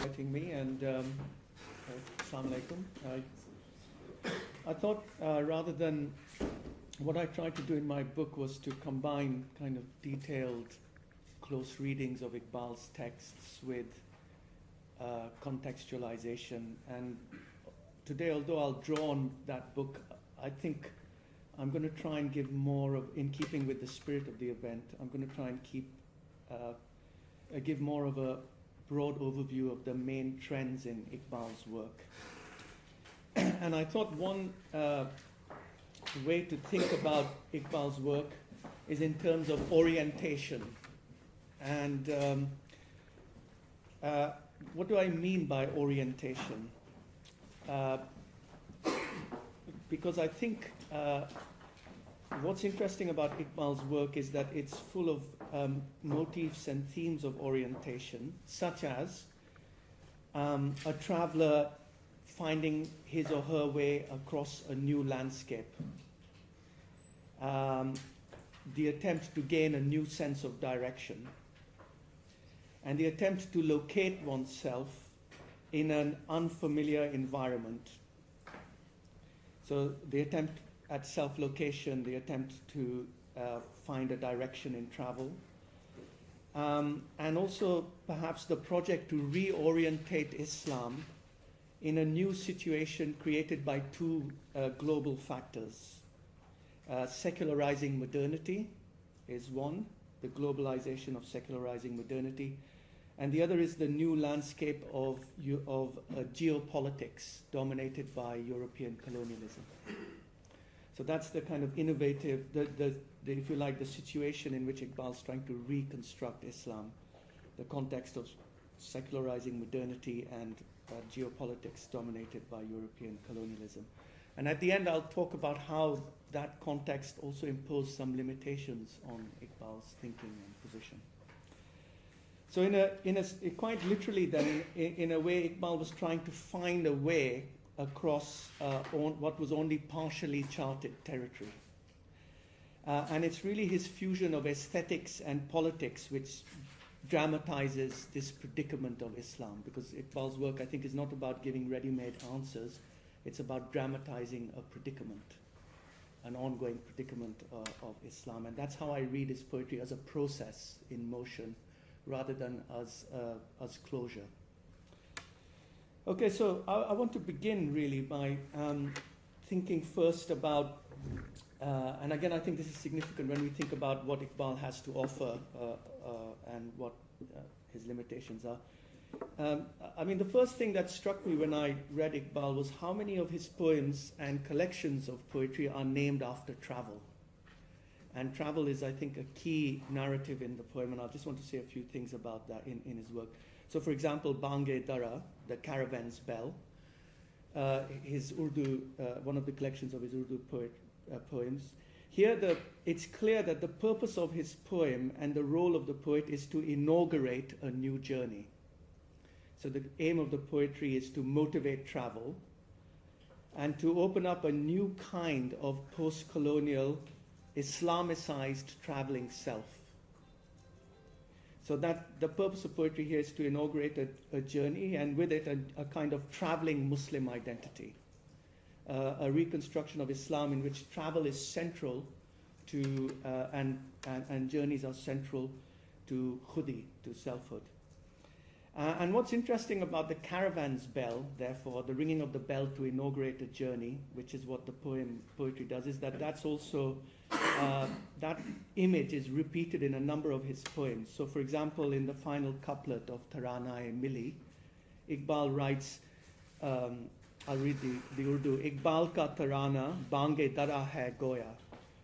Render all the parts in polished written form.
inviting me, and Assalamu alaikum. I thought rather than what I tried to do in my book was to combine kind of detailed, close readings of Iqbal's texts with contextualization. And today, although I'll draw on that book, I think I'm going to try and give more of, in keeping with the spirit of the event, I'm going to try and give more of a broad overview of the main trends in Iqbal's work. And I thought one way to think about Iqbal's work is in terms of orientation. And what do I mean by orientation? Because I think what's interesting about Iqbal's work is that it's full of motifs and themes of orientation, such as a traveler finding his or her way across a new landscape, the attempt to gain a new sense of direction, and the attempt to locate oneself in an unfamiliar environment. So the attempt at self-location, the attempt to find a direction in travel, and also perhaps the project to reorientate Islam in a new situation created by two global factors. Secularizing modernity is one, the globalization of secularizing modernity, and the other is the new landscape of geopolitics dominated by European colonialism. So that's the kind of innovative, if you like, the situation in which Iqbal's trying to reconstruct Islam, the context of secularizing modernity and geopolitics dominated by European colonialism. And at the end, I'll talk about how that context also imposed some limitations on Iqbal's thinking and position. So quite literally then, in a way, Iqbal was trying to find a way across what was only partially charted territory. And it's really his fusion of aesthetics and politics which dramatizes this predicament of Islam, because Iqbal's work, I think, is not about giving ready-made answers. It's about dramatizing a predicament, an ongoing predicament of Islam. And that's how I read his poetry, as a process in motion rather than as closure. Okay, so I want to begin really by thinking first about, and again I think this is significant when we think about what Iqbal has to offer and what his limitations are. I mean, the first thing that struck me when I read Iqbal was how many of his poems and collections of poetry are named after travel. And travel is, I think, a key narrative in the poem, and I just want to say a few things about that in his work. So, for example, Bange Dara, the caravan's bell, his Urdu, one of the collections of his Urdu poems. Here, it's clear that the purpose of his poem and the role of the poet is to inaugurate a new journey. So the aim of the poetry is to motivate travel and to open up a new kind of post-colonial, Islamicized traveling self. So that the purpose of poetry here is to inaugurate a journey, and with it a kind of traveling Muslim identity, a reconstruction of Islam in which travel is central to, and journeys are central to khudi, to selfhood. And what's interesting about the caravan's bell, therefore, the ringing of the bell to inaugurate a journey, which is what the poetry does, is that that's also, that image is repeated in a number of his poems. So, for example, in the final couplet of Tarana-e-Milli, Iqbal writes, I'll read the Urdu, Iqbal ka tarana bange dara hai goya,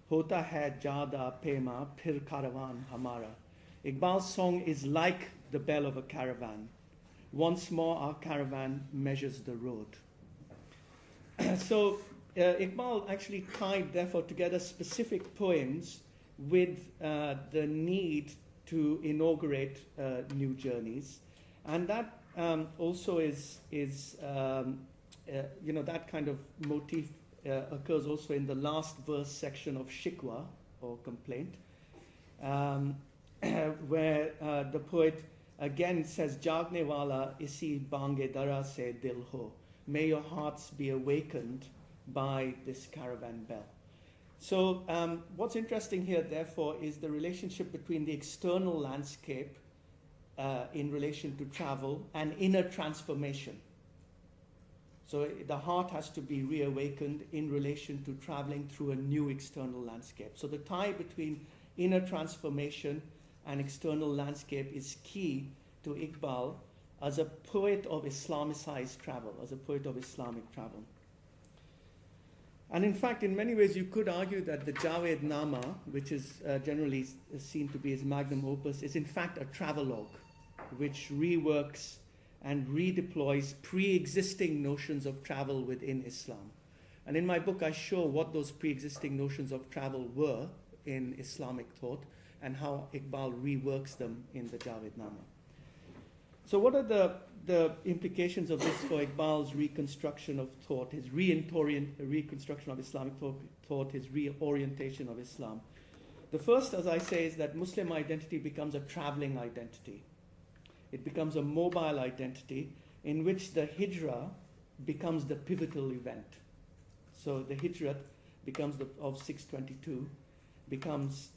hota hai jada pema phir karavan hamara. Iqbal's song is like the bell of a caravan. Once more our caravan measures the road. So Iqbal actually tied, therefore, together specific poems with the need to inaugurate new journeys. And that also is that kind of motif occurs also in the last verse section of Shikwa, or complaint, where the poet again says, Jagne wala isi bange dara se dil ho. May your hearts be awakened by this caravan bell. So what's interesting here, therefore, is the relationship between the external landscape in relation to travel and inner transformation. So the heart has to be reawakened in relation to traveling through a new external landscape. So the tie between inner transformation and external landscape is key to Iqbal as a poet of Islamicized travel, as a poet of Islamic travel. And in fact, in many ways, you could argue that the Javed Nama, which is generally seen to be his magnum opus, is in fact a travelogue, which reworks and redeploys pre-existing notions of travel within Islam. And in my book, I show what those pre-existing notions of travel were in Islamic thought and how Iqbal reworks them in the Javed Nama. So what are the implications of this for Iqbal's reconstruction of thought, his reconstruction of Islamic thought, his reorientation of Islam? The first, as I say, is that Muslim identity becomes a traveling identity. It becomes a mobile identity in which the hijrah becomes the pivotal event. So the hijrah becomes of 622 becomes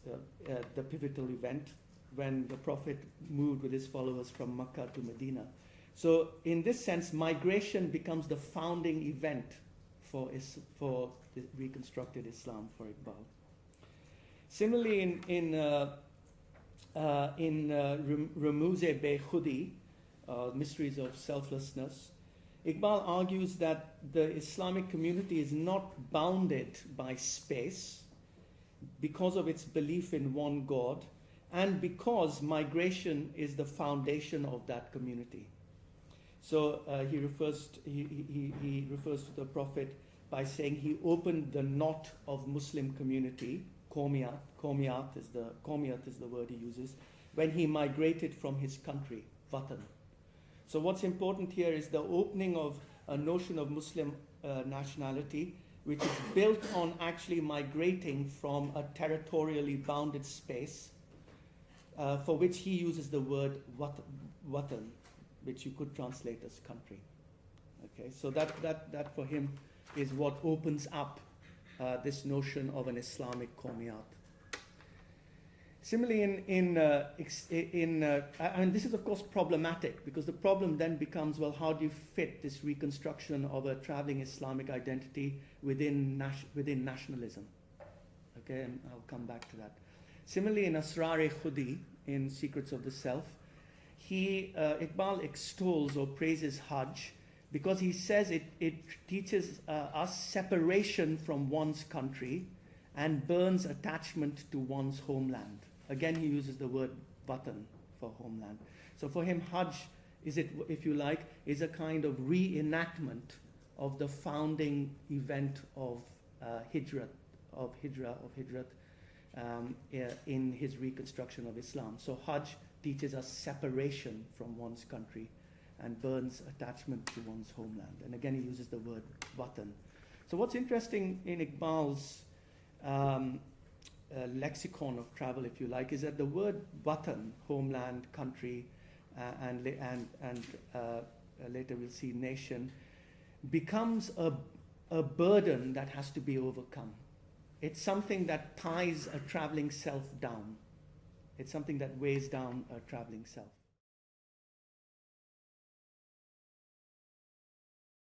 the pivotal event when the Prophet moved with his followers from Makkah to Medina. So in this sense, migration becomes the founding event for the reconstructed Islam for Iqbal. Similarly, in Ramuz-e Be-Khudi, Mysteries of Selflessness, Iqbal argues that the Islamic community is not bounded by space because of its belief in one God, and because migration is the foundation of that community. So he refers to the Prophet by saying he opened the knot of Muslim community, qawmiyat is the word he uses, when he migrated from his country, Watan. So what's important here is the opening of a notion of Muslim nationality, which is built on actually migrating from a territorially bounded space, for which he uses the word Watan, which you could translate as country. Okay, so that for him is what opens up this notion of an Islamic qawmiyat. Similarly, and this is of course problematic, because the problem then becomes, well, how do you fit this reconstruction of a traveling Islamic identity within nationalism? Okay, and I'll come back to that. Similarly, in Asrar-e-Khudi, in Secrets of the Self, Iqbal extols or praises Hajj because he says it teaches us separation from one's country and burns attachment to one's homeland. Again, he uses the word Watan for homeland. So for him, Hajj is, if you like, is a kind of reenactment of the founding event of Hijrat, in his reconstruction of Islam. So Hajj teaches us separation from one's country and burns attachment to one's homeland. And again, he uses the word Watan. So what's interesting in Iqbal's lexicon of travel, if you like, is that the word Watan, homeland, country, and later we'll see nation, becomes a burden that has to be overcome. It's something that ties a traveling self down. It's something that weighs down a traveling self.